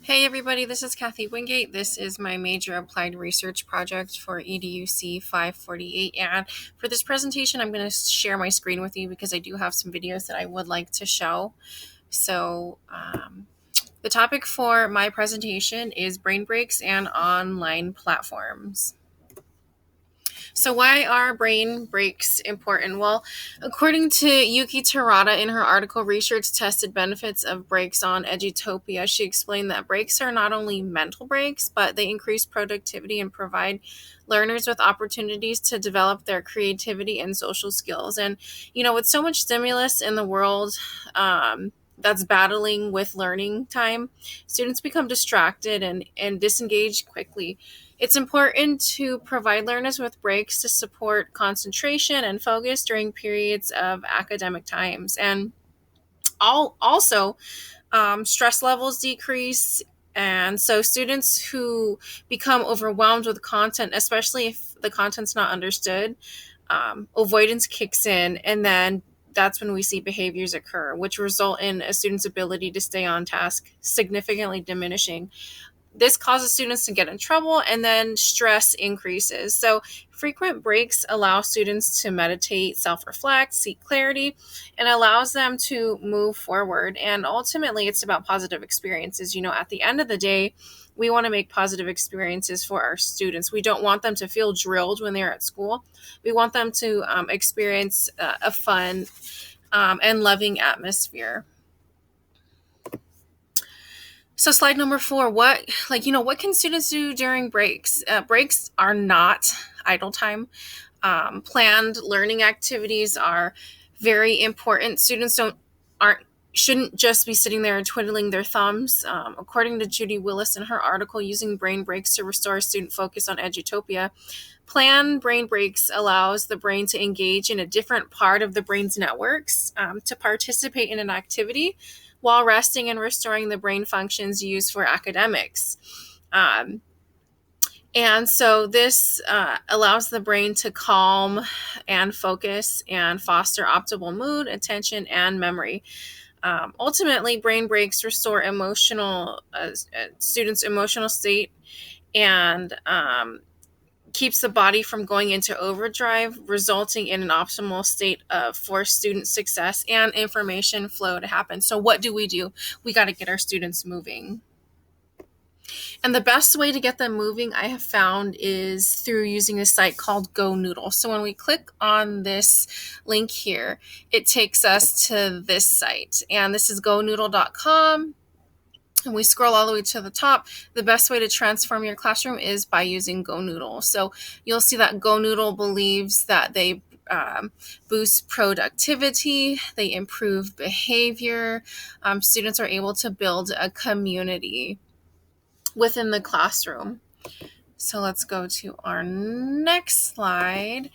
Hey everybody, this is Kathy Wingate. This is my major applied research project for EDUC 548. And for this presentation, I'm going to share my screen with you because I do have some videos that I would like to show. So the topic for my presentation is brain breaks and online platforms. So why are brain breaks important? Well, according to Yuki Terada in her article, Research Tested Benefits of Breaks on Edutopia, she explained that breaks are not only mental breaks, but they increase productivity and provide learners with opportunities to develop their creativity and social skills. And, with so much stimulus in the world, that's battling with learning time, students become distracted and disengage quickly. It's important to provide learners with breaks to support concentration and focus during periods of academic times. And also, stress levels decrease. And so students who become overwhelmed with content, especially if the content's not understood, avoidance kicks in, and then that's when we see behaviors occur, which result in a student's ability to stay on task significantly diminishing. This causes students to get in trouble, and then stress increases. So frequent breaks allow students to meditate, self-reflect, seek clarity, and allows them to move forward. And ultimately, it's about positive experiences. At the end of the day, we want to make positive experiences for our students. We don't want them to feel drilled when they're at school. We want them to experience a fun and loving atmosphere. So slide number 4, what can students do during breaks? Breaks are not idle time. Planned learning activities are very important. Students shouldn't just be sitting there and twiddling their thumbs. According to Judy Willis in her article, Using Brain Breaks to Restore Student Focus on Edutopia, planned brain breaks allows the brain to engage in a different part of the brain's networks, to participate in an activity while resting and restoring the brain functions used for academics. And so this allows the brain to calm and focus and foster optimal mood, attention, and memory. Ultimately, brain breaks restore students' emotional state and keeps the body from going into overdrive, resulting in an optimal state for student success and information flow to happen. So what do? We got to get our students moving. And the best way to get them moving, I have found, is through using a site called Go Noodle. So when we click on this link here, it takes us to this site. And this is gonoodle.com. And we scroll all the way to the top. The best way to transform your classroom is by using Go Noodle. So you'll see that Go Noodle believes that they boost productivity, they improve behavior. Students are able to build a community within the classroom. So let's go to our next slide.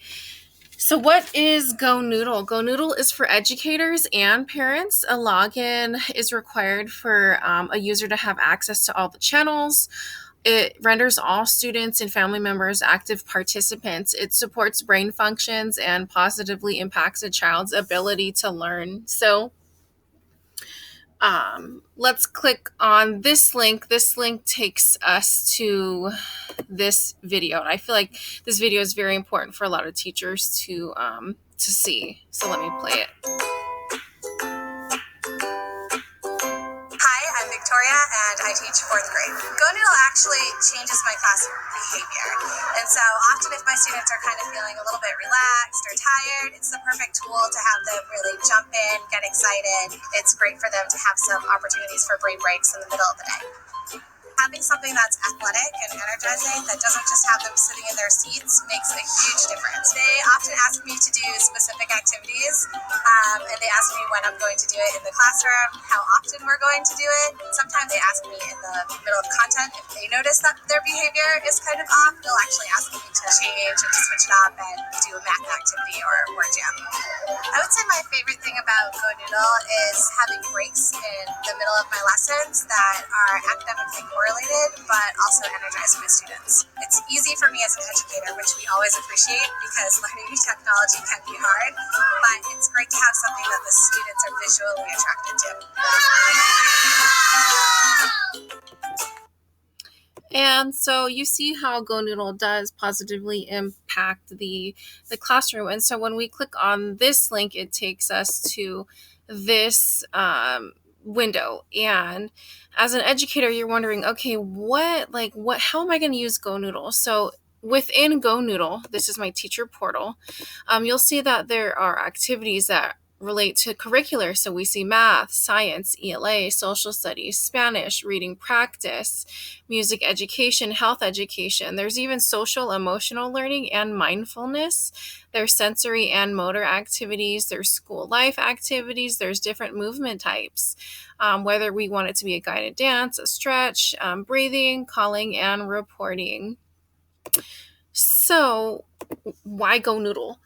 So what is Go Noodle? Go Noodle is for educators and parents. A login is required for a user to have access to all the channels. It renders all students and family members active participants. It supports brain functions and positively impacts a child's ability to learn. So let's click on this link. This link takes us to this video. And I feel like this video is very important for a lot of teachers to see. So let me play it. Hi, I'm Victoria, and I teach 4th grade. Go Noodle actually changes my class behavior. And so often if my students are kind of feeling a little bit relaxed or tired, it's the perfect tool to have them really jump in, get excited. It's great for them to have some opportunities for brain breaks in the middle of the day. Having something that's athletic and energizing that doesn't just have them sitting in their seats makes a huge difference. They often ask me to do specific activities, and they ask me when I'm going to do it in the classroom, how often we're going to do it. Sometimes they ask me in the middle of content if they notice that their behavior is kind of off. They'll actually ask me to change and to switch it up and do a math activity or word jam. I would say my favorite thing about Go Noodle is having breaks in the middle of my lessons that are academically correlated, but also energize my students. It's easy for me as an educator, which we always appreciate because learning new technology can be hard, but it's great to have something that the students are visually attracted to. And so you see how Go Noodle does positively impact the classroom. And so when we click on this link, it takes us to this window. And as an educator, you're wondering, okay, how am I going to use Go Noodle? So within Go Noodle, this is my teacher portal. You'll see that there are activities that relate to curricular. So we see math, science, ELA, social studies, Spanish, reading practice, music education, health education. There's even social emotional learning and mindfulness. There's sensory and motor activities. There's school life activities. There's different movement types, whether we want it to be a guided dance, a stretch, breathing, calling, and reporting. So why Go Noodle?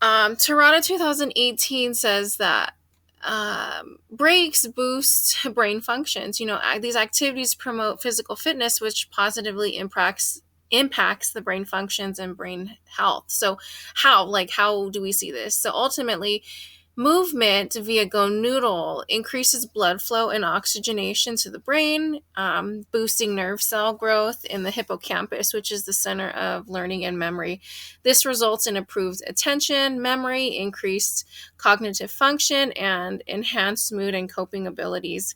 Tarada 2018 says that breaks boost brain functions. These activities promote physical fitness, which positively impacts the brain functions and brain health. So how do we see this? So ultimately, movement via Go Noodle increases blood flow and oxygenation to the brain, boosting nerve cell growth in the hippocampus, which is the center of learning and memory. This results in improved attention, memory, increased cognitive function, and enhanced mood and coping abilities.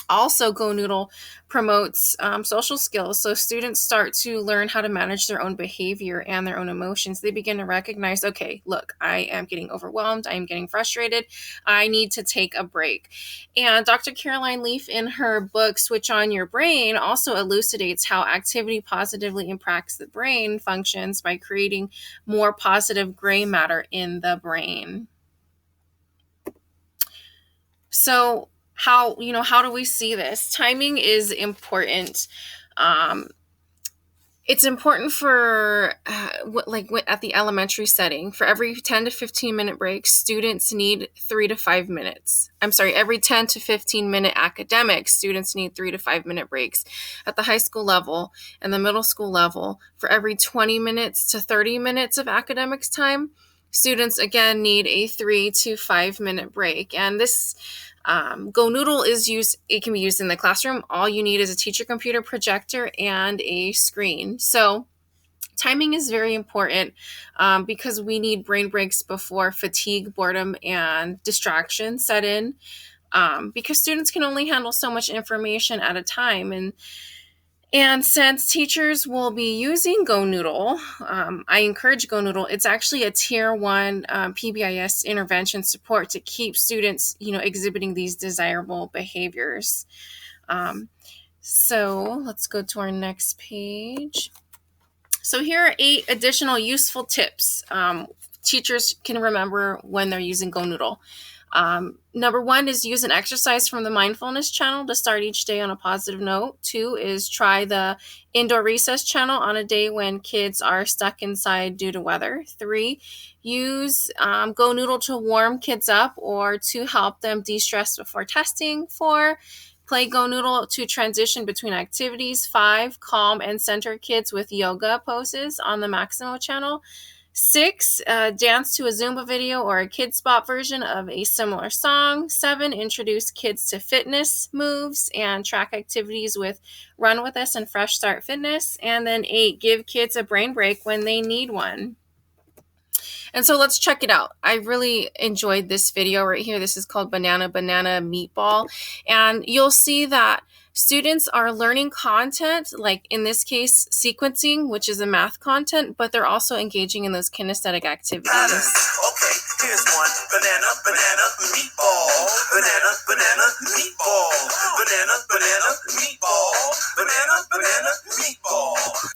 Also, Go Noodle promotes social skills. So students start to learn how to manage their own behavior and their own emotions. They begin to recognize, okay, look, I am getting overwhelmed. I am getting frustrated. I need to take a break. And Dr. Caroline Leaf, in her book, Switch On Your Brain, also elucidates how activity positively impacts the brain functions by creating more positive gray matter in the brain. So, how do we see this? Timing is important. It's important for at the elementary setting. For every 10 to 15 minute breaks, students need 3 to 5 minutes. I'm sorry, every 10 to 15 minute academic, students need 3 to 5 minute breaks. At the high school level and the middle school level, for every 20 minutes to 30 minutes of academics time, students again need a 3 to 5 minute break. And this Go Noodle it can be used in the classroom. All you need is a teacher computer projector and a screen. So timing is very important because we need brain breaks before fatigue, boredom, and distraction set in, because students can only handle so much information at a time. And since teachers will be using Go Noodle, I encourage Go Noodle. It's actually a Tier 1 PBIS intervention support to keep students, exhibiting these desirable behaviors. So let's go to our next page. So here are 8 additional useful tips teachers can remember when they're using Go Noodle. Number 1 is use an exercise from the mindfulness channel to start each day on a positive note. 2 is try the indoor recess channel on a day when kids are stuck inside due to weather. 3, use Go Noodle to warm kids up or to help them de-stress before testing. 4, play Go Noodle to transition between activities. 5, calm and center kids with yoga poses on the Maximo channel. 6, dance to a Zumba video or a Kids Bop version of a similar song. 7, introduce kids to fitness moves and track activities with Run With Us and Fresh Start Fitness. And then 8, give kids a brain break when they need one. And so let's check it out. I really enjoyed this video right here. This is called Banana Meatball. And you'll see that students are learning content, like in this case, sequencing, which is a math content, but they're also engaging in those kinesthetic activities. Okay, here's one. Banana meatball. Banana meatball. Banana meatball. Banana meatball.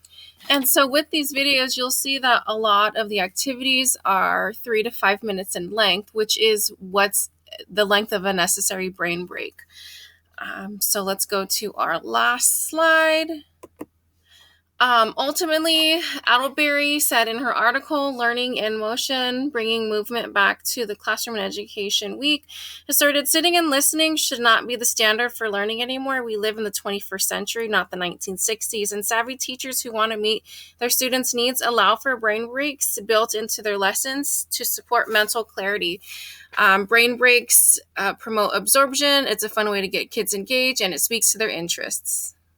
And so with these videos, you'll see that a lot of the activities are 3 to 5 minutes in length, which is what's the length of a necessary brain break. So let's go to our last slide. Ultimately, Adelberry said in her article, Learning in Motion, Bringing Movement Back to the Classroom and Education Week, asserted sitting and listening should not be the standard for learning anymore. We live in the 21st century, not the 1960s, and savvy teachers who want to meet their students' needs allow for brain breaks built into their lessons to support mental clarity. Brain breaks promote absorption. It's a fun way to get kids engaged, and it speaks to their interests.